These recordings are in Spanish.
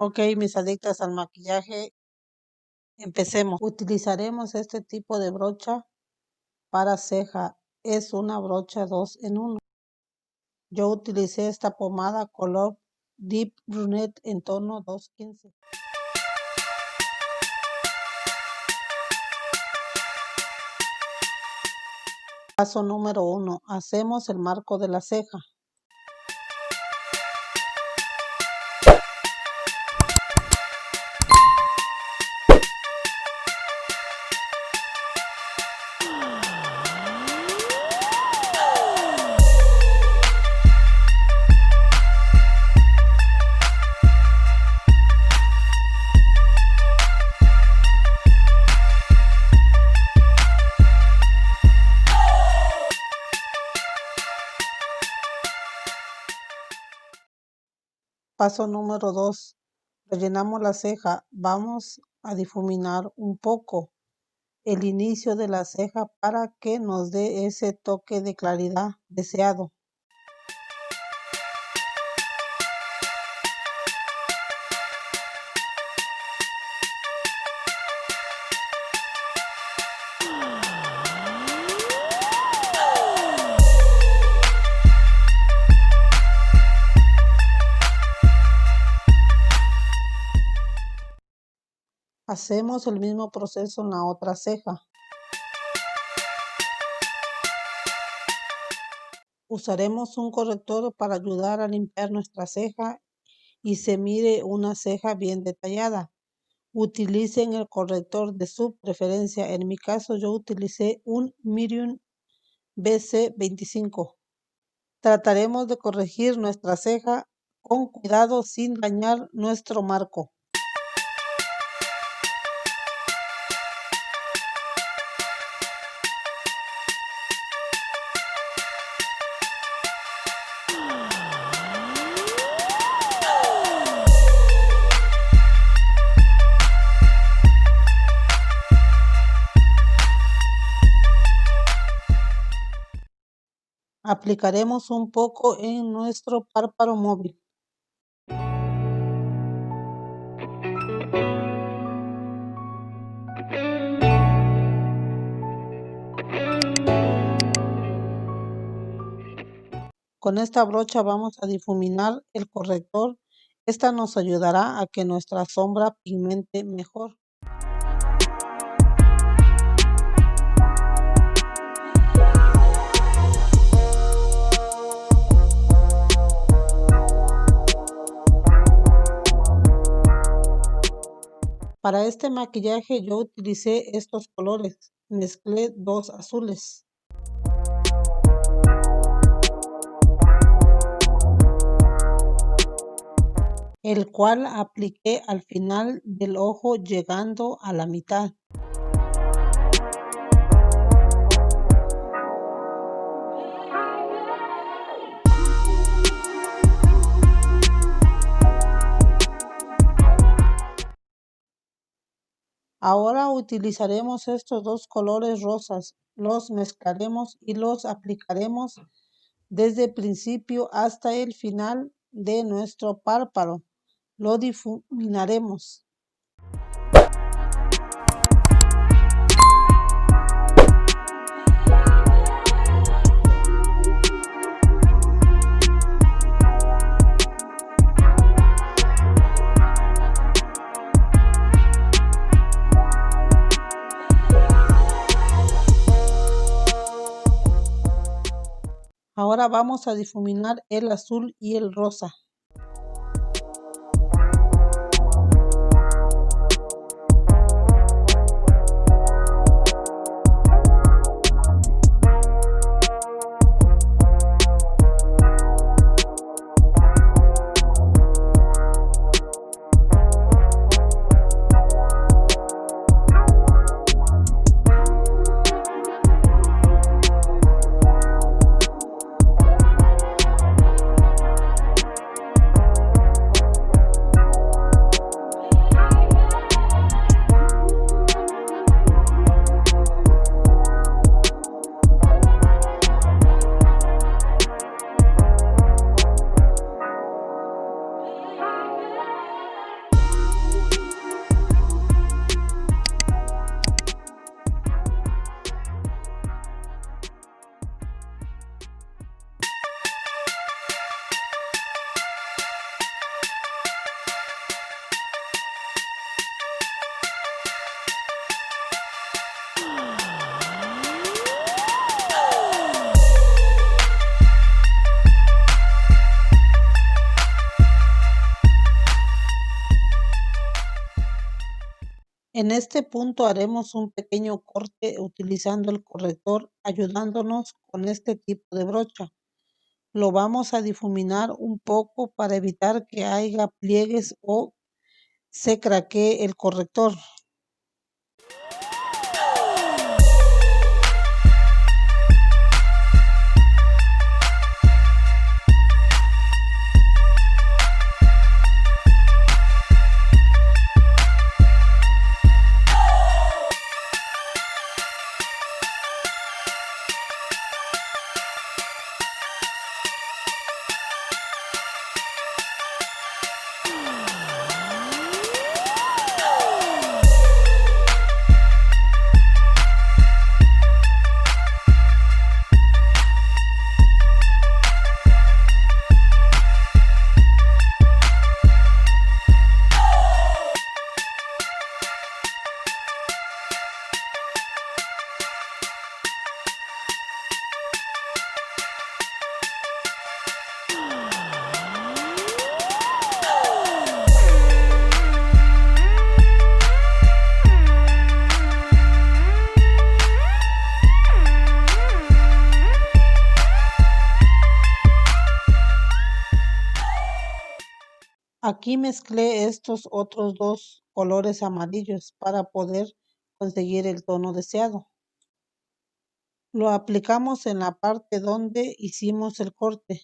Ok, mis adictas al maquillaje, empecemos. Utilizaremos este tipo de brocha para ceja. Es una brocha 2 en 1. Yo utilicé esta pomada color Deep Brunette en tono 215. Paso número 1. Hacemos el marco de la ceja. Paso número 2. Rellenamos la ceja. Vamos a difuminar un poco el inicio de la ceja para que nos dé ese toque de claridad deseado. Hacemos el mismo proceso en la otra ceja. Usaremos un corrector para ayudar a limpiar nuestra ceja y se mire una ceja bien detallada. Utilicen el corrector de su preferencia. En mi caso yo utilicé un Medium BC25. Trataremos de corregir nuestra ceja con cuidado sin dañar nuestro marco. Aplicaremos un poco en nuestro párpado móvil. Con esta brocha vamos a difuminar el corrector. Esta nos ayudará a que nuestra sombra pigmente mejor. Para este maquillaje yo utilicé estos colores. Mezclé 2 azules. El cual apliqué al final del ojo llegando a la mitad. Ahora utilizaremos estos 2 colores rosas. Los mezclaremos y los aplicaremos desde el principio hasta el final de nuestro párpado. Lo difuminaremos. Ahora vamos a difuminar el azul y el rosa. En este punto haremos un pequeño corte utilizando el corrector, ayudándonos con este tipo de brocha. Lo vamos a difuminar un poco para evitar que haya pliegues o se craquee el corrector. Aquí mezclé estos otros dos colores amarillos para poder conseguir el tono deseado. Lo aplicamos en la parte donde hicimos el corte.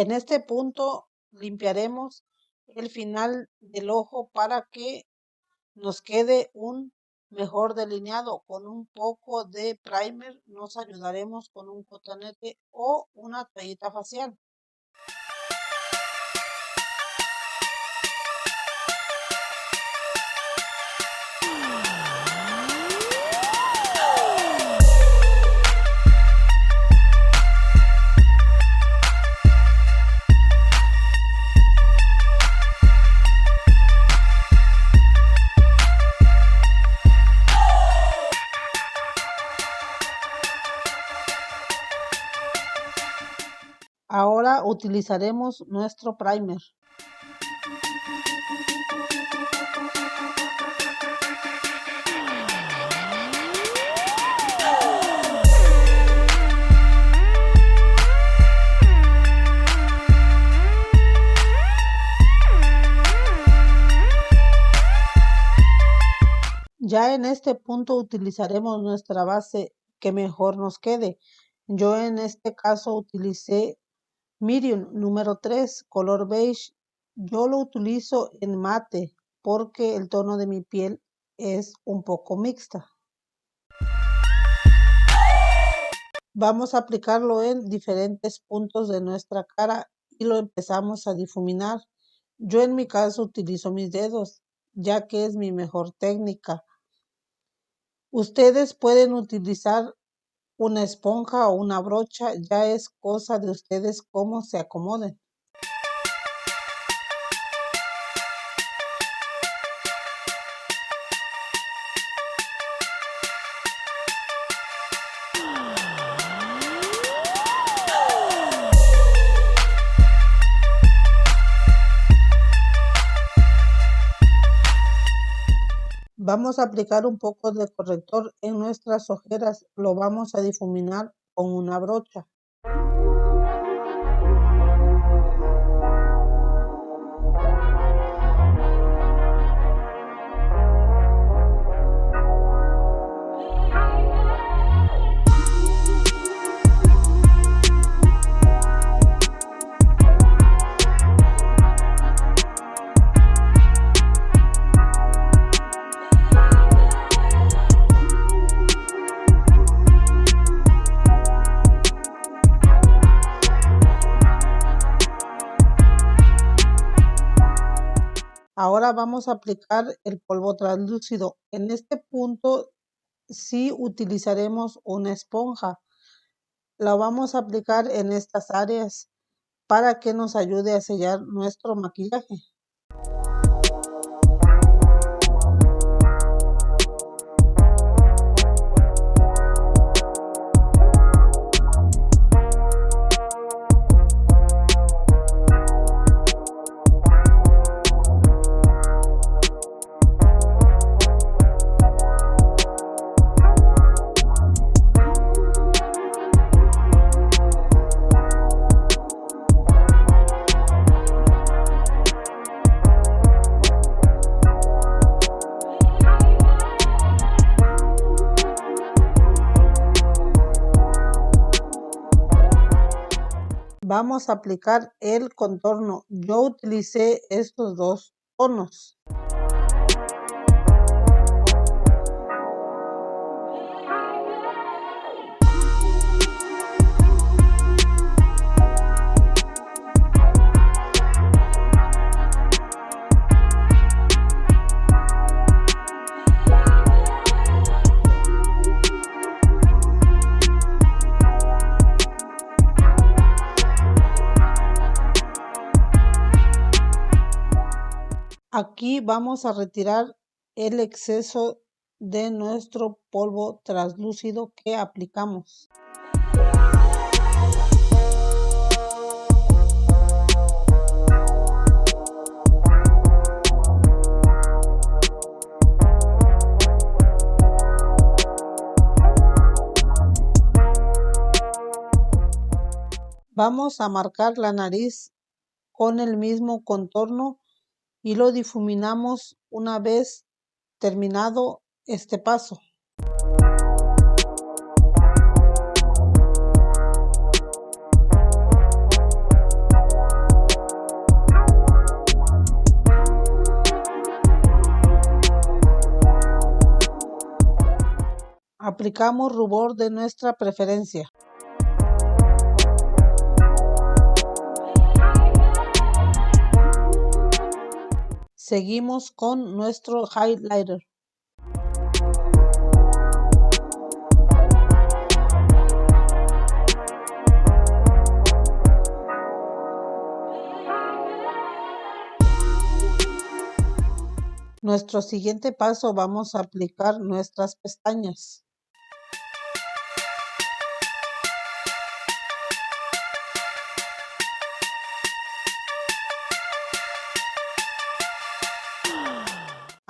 En este punto limpiaremos el final del ojo para que nos quede un mejor delineado. Con un poco de primer nos ayudaremos con un cotonete o una toallita facial. Ahora utilizaremos nuestro primer. Ya en este punto utilizaremos nuestra base que mejor nos quede. Yo en este caso utilicé Medium número 3, color beige. Yo lo utilizo en mate porque el tono de mi piel es un poco mixta. Vamos a aplicarlo en diferentes puntos de nuestra cara y lo empezamos a difuminar. Yo en mi caso utilizo mis dedos, ya que es mi mejor técnica. Ustedes pueden utilizar una esponja o una brocha, ya es cosa de ustedes cómo se acomoden. Vamos a aplicar un poco de corrector en nuestras ojeras, lo vamos a difuminar con una brocha. Ahora vamos a aplicar el polvo translúcido. En este punto sí utilizaremos una esponja. La vamos a aplicar en estas áreas para que nos ayude a sellar nuestro maquillaje. Vamos a aplicar el contorno. Yo utilicé estos dos tonos. Aquí vamos a retirar el exceso de nuestro polvo translúcido que aplicamos. Vamos a marcar la nariz con el mismo contorno y lo difuminamos una vez terminado este paso. Aplicamos rubor de nuestra preferencia. Seguimos con nuestro highlighter. Nuestro siguiente paso, vamos a aplicar nuestras pestañas.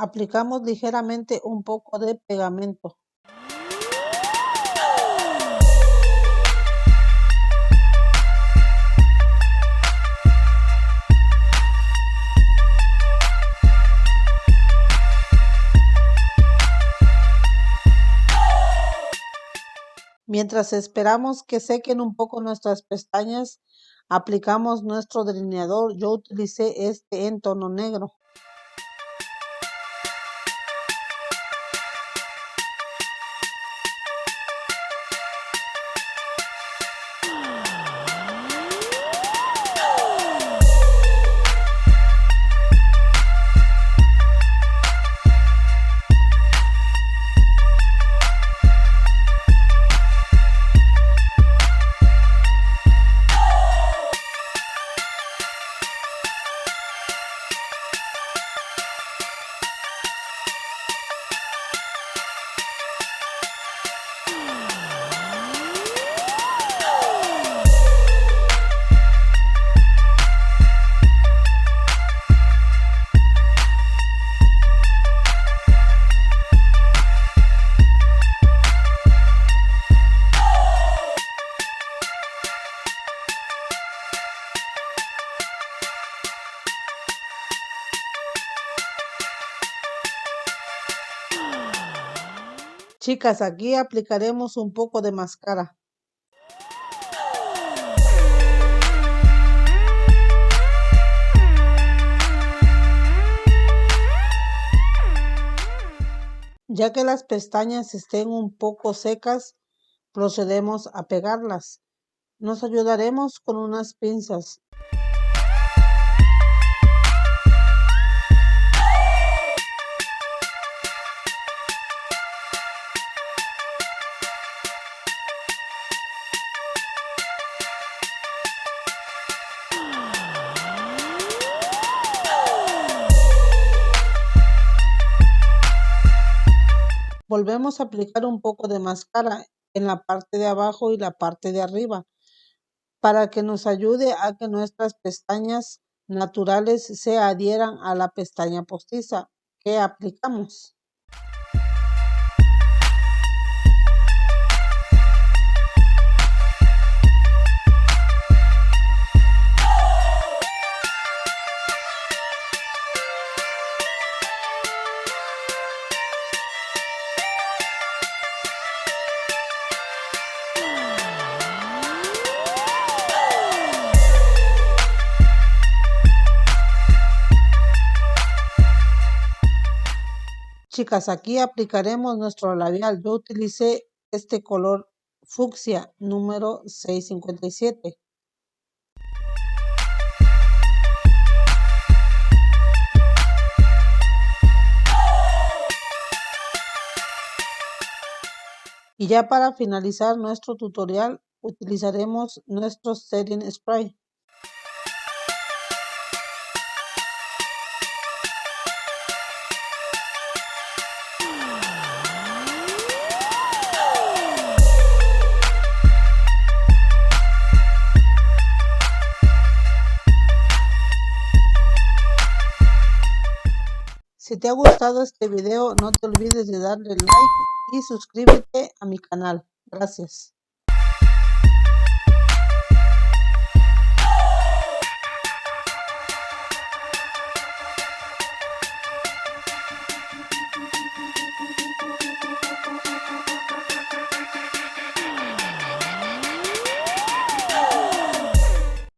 Aplicamos ligeramente un poco de pegamento. Mientras esperamos que sequen un poco nuestras pestañas, aplicamos nuestro delineador. Yo utilicé este en tono negro. Chicas, aquí aplicaremos un poco de máscara. Ya que las pestañas estén un poco secas, procedemos a pegarlas. Nos ayudaremos con unas pinzas. Volvemos a aplicar un poco de máscara en la parte de abajo y la parte de arriba para que nos ayude a que nuestras pestañas naturales se adhieran a la pestaña postiza que aplicamos. Chicas, aquí aplicaremos nuestro labial. Yo utilicé este color fucsia número 657. Y ya para finalizar nuestro tutorial, utilizaremos nuestro setting spray. Si te ha gustado este video, no te olvides de darle like y suscríbete a mi canal. Gracias.